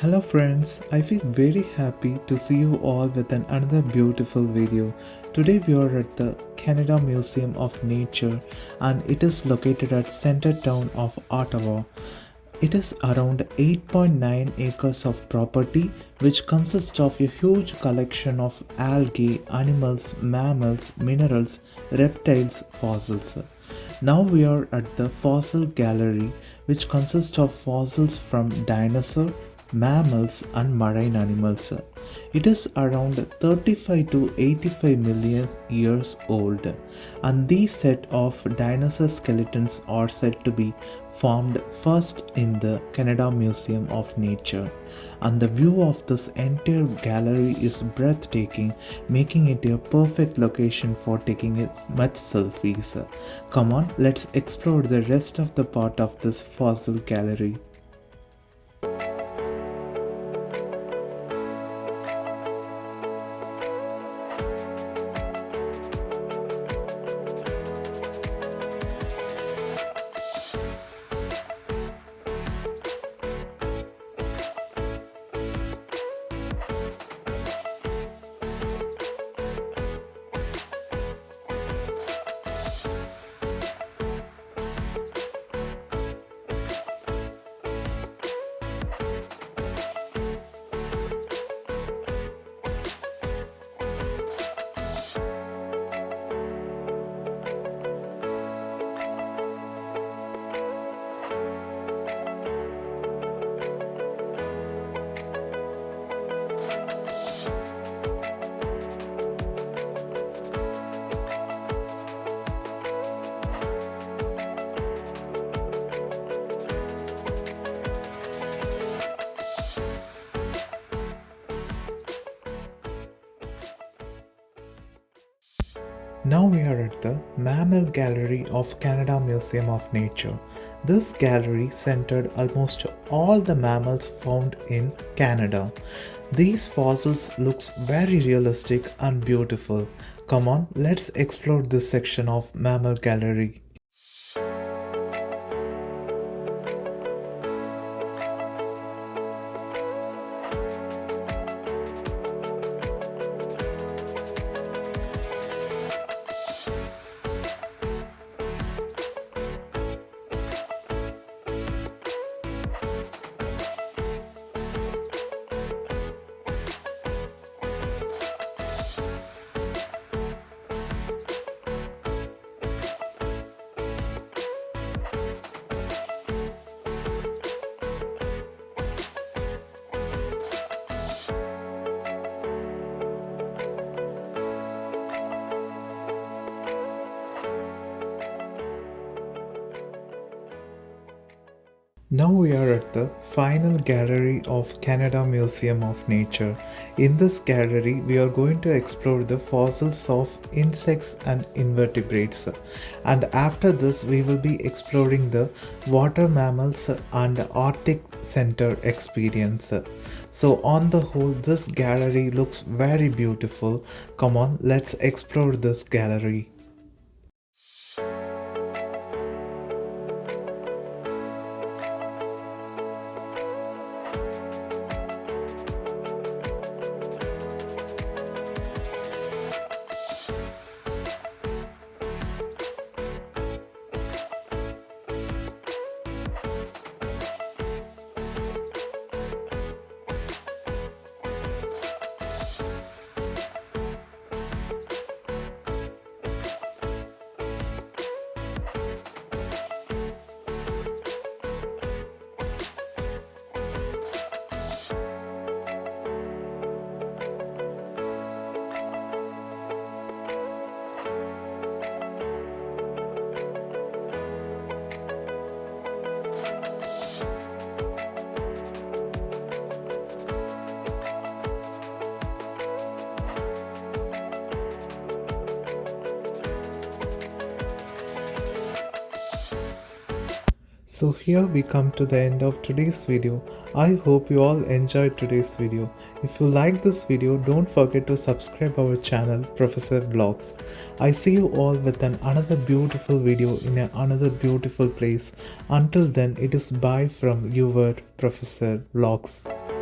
Hello friends, I feel very happy to see you all with another beautiful video. Today we are at the Canada Museum of Nature and it is located at center town of Ottawa. It is around 8.9 acres of property which consists of a huge collection of algae, animals, mammals, minerals, reptiles, fossils. Now we are at the Fossil Gallery which consists of fossils from dinosaur, mammals and marine animals. It is around 35 to 85 million years old and these set of dinosaur skeletons are said to be formed first in the Canada Museum of Nature, and the view of this entire gallery is breathtaking, making it a perfect location for taking much selfies. Come on, let's explore the rest of the part of this fossil gallery. Now we are at the Mammal Gallery of Canada Museum of Nature. This gallery centered almost all the mammals found in Canada. These fossils looks very realistic and beautiful. Come on, let's explore this section of Mammal Gallery. Now we are at the final gallery of Canada Museum of Nature. In this gallery, we are going to explore the fossils of insects and invertebrates. And after this, we will be exploring the water mammals and Arctic Center experience. So on the whole, this gallery looks very beautiful. Come on, let's explore this gallery. So here we come to the end of today's video. I hope you all enjoyed today's video. If you like this video, don't forget to subscribe our channel Professor Vlogs. I see you all with another beautiful video in another beautiful place. Until then, it is bye from your Professor Vlogs.